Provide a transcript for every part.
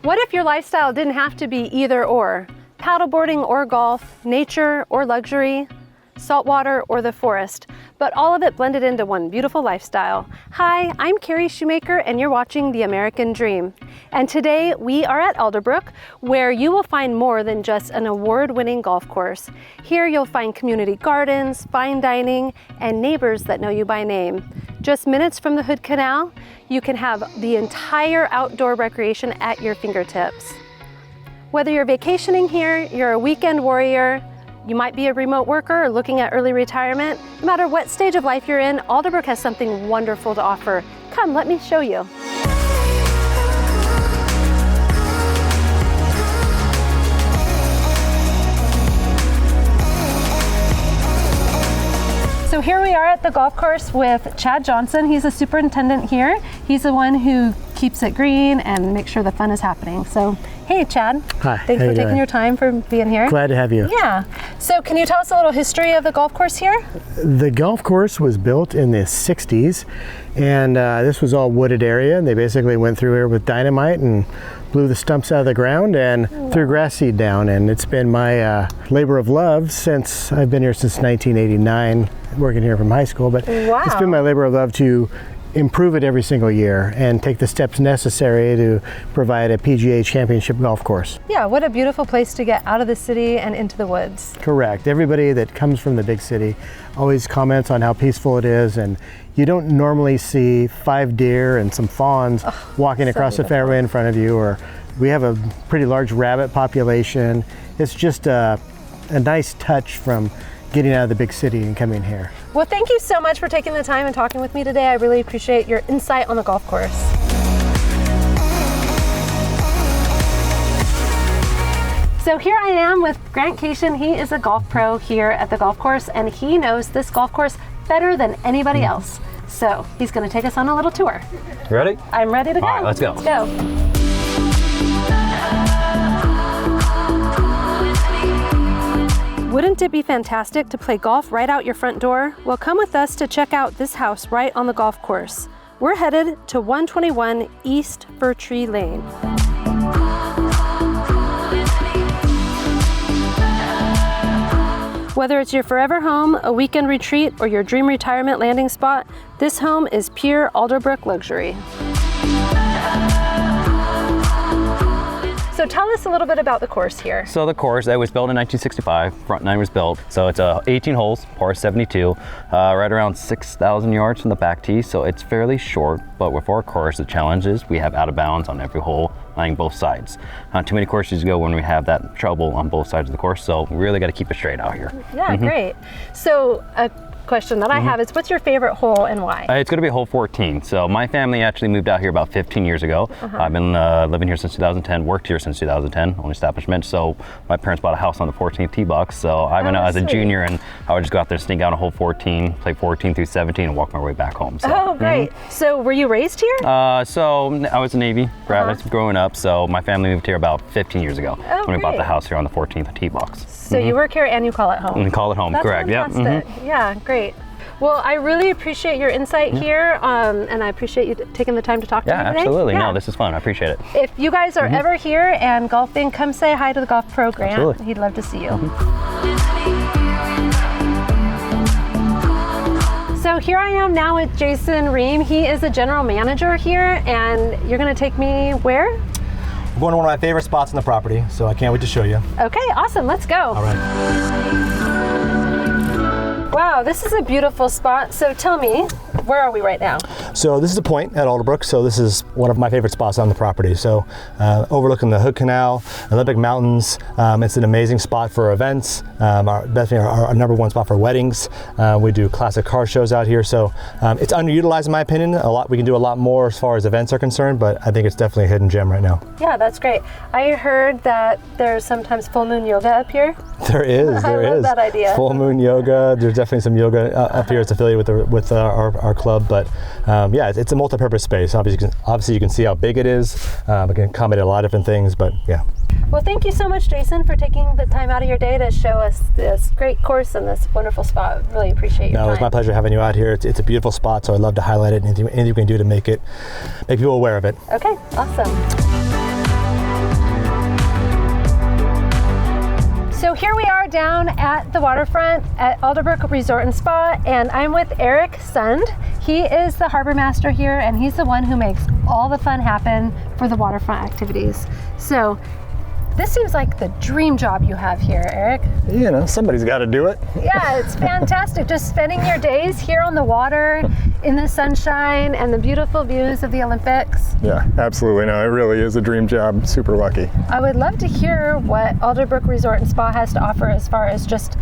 What if your lifestyle didn't have to be either or? Paddleboarding or golf, nature or luxury, saltwater or the forest, but all of it blended into one beautiful lifestyle. Hi, I'm Cari Shumaker and you're watching The American Dream. And today we are at Alderbrook, where you will find more than just an award-winning golf course. Here you'll find community gardens, fine dining, and neighbors that know you by name. Just minutes from the Hood Canal, you can have the entire outdoor recreation at your fingertips. Whether you're vacationing here, you're a weekend warrior, you might be a remote worker or looking at early retirement. No matter what stage of life you're in, Alderbrook has something wonderful to offer. Come, let me show you. So here we are at the golf course with Chad Johnson. He's a superintendent here. He's the one who keeps it green and makes sure the fun is happening. So, hey Chad. Hi. Thanks for taking your time for being here. Glad to have you. Yeah. So can you tell us a little history of the golf course here? The golf course was built in the 60s, and this was all wooded area, and they basically went through here with dynamite and blew the stumps out of the ground and threw grass seed down, and it's been my labor of love since I've been here since 1989, working here from high school, but it's been my labor of love to improve it every single year and take the steps necessary to provide a PGA championship golf course. Yeah, what a beautiful place to get out of the city and into the woods. Correct. Everybody that comes from the big city always comments on how peaceful it is, and you don't normally see 5 deer and some fawns walking across the fairway in front of you, or we have a pretty large rabbit population. It's just a nice touch from getting out of the big city and coming here. Well, thank you so much for taking the time and talking with me today. I really appreciate your insight on the golf course. So here I am with Grant Cation. He is a golf pro here at the golf course, and he knows this golf course better than anybody else. So he's going to take us on a little tour. You ready? I'm ready to go. All right, let's go. Let's go. Wouldn't it be fantastic to play golf right out your front door? Well, come with us to check out this house right on the golf course. We're headed to 121 East Fir Tree Lane. Whether it's your forever home, a weekend retreat, or your dream retirement landing spot, this home is pure Alderbrook luxury. So tell us a little bit about the course here. So the course, it was built in 1965, front nine was built. So it's 18 holes, par 72, right around 6,000 yards from the back tee. So it's fairly short, but with our course, the challenge is we have out of bounds on every hole, lying both sides. Not too many courses go when we have that trouble on both sides of the course. So we really got to keep it straight out here. Yeah, great. So a question that I have is, what's your favorite hole and why? It's going to be hole 14. So my family actually moved out here about 15 years ago. I've been living here since 2010, worked here since 2010, own establishment. So my parents bought a house on the 14th tee box. So I went out as a junior, and I would just go out there, sneak out a hole 14, play 14 through 17, and walk my way back home. So, oh, great. So were you raised here? So I was a Navy brat growing up. So my family moved here about 15 years ago when we bought the house here on the 14th tee box. So you work here and you call it home? And call it home, That's correct. Fantastic. Yeah, great. Well, I really appreciate your insight here, and I appreciate you taking the time to talk to me today. Absolutely. No, this is fun. I appreciate it. If you guys are ever here and golfing, come say hi to the golf pro, Grant. Absolutely. He'd love to see you. So here I am now with Jason Ream. He is the general manager here, and you're going to take me where? I'm going to one of my favorite spots on the property, so I can't wait to show you. Okay, awesome. Let's go. All right. Wow, this is a beautiful spot. So tell me, where are we right now? So this is a point at Alderbrook. So this is one of my favorite spots on the property. So overlooking the Hood Canal, Olympic Mountains. It's an amazing spot for events. Definitely our number one spot for weddings. We do classic car shows out here. So it's underutilized in my opinion. We can do a lot more as far as events are concerned, but I think it's definitely a hidden gem right now. Yeah, that's great. I heard that there's sometimes full moon yoga up here. There is. I love that idea. Full moon yoga. There's definitely some yoga up here. It's affiliated with our club, but yeah, it's a multi-purpose space. Obviously, you can see how big it is. It can accommodate a lot of different things, but yeah. Well, thank you so much, Jason, for taking the time out of your day to show us this great course and this wonderful spot. Really appreciate your time. No, it was my pleasure having you out here. It's a beautiful spot, so I'd love to highlight it. Anything you can do to make people aware of it. Okay, awesome. So here we are down at the waterfront at Alderbrook Resort and Spa, and I'm with Eric Sund. He is the harbor master here, and he's the one who makes all the fun happen for the waterfront activities. So this seems like the dream job you have here, Eric. You know, somebody's got to do it. Yeah, it's fantastic. Just spending your days here on the water in the sunshine and the beautiful views of the Olympics. Yeah, absolutely. No, it really is a dream job. Super lucky. I would love to hear what Alderbrook Resort and Spa has to offer as far as just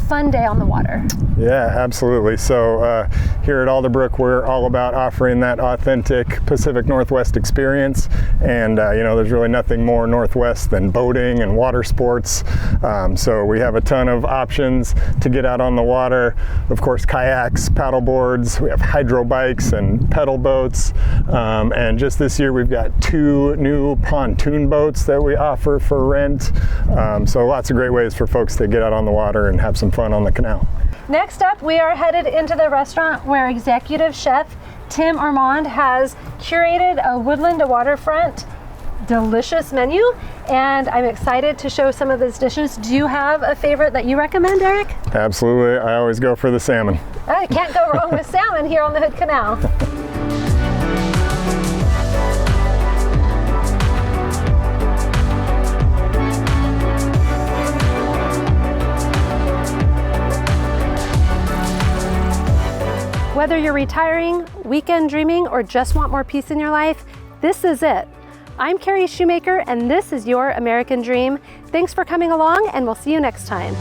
fun day on the water. Yeah, absolutely. So here at Alderbrook, we're all about offering that authentic Pacific Northwest experience. And you know, there's really nothing more Northwest than boating and water sports. So we have a ton of options to get out on the water. Of course, kayaks, paddle boards, we have hydro bikes and pedal boats. And just this year, we've got 2 new pontoon boats that we offer for rent. So lots of great ways for folks to get out on the water and have some fun on the canal. Next up, we are headed into the restaurant where executive chef Tim Armand has curated a woodland to waterfront delicious menu, and I'm excited to show some of his dishes. Do you have a favorite that you recommend, Eric? Absolutely. I always go for the salmon. I can't go wrong with salmon here on the Hood Canal. Whether you're retiring, weekend dreaming, or just want more peace in your life, this is it. I'm Cari Shumaker, and this is your American Dream. Thanks for coming along, and we'll see you next time.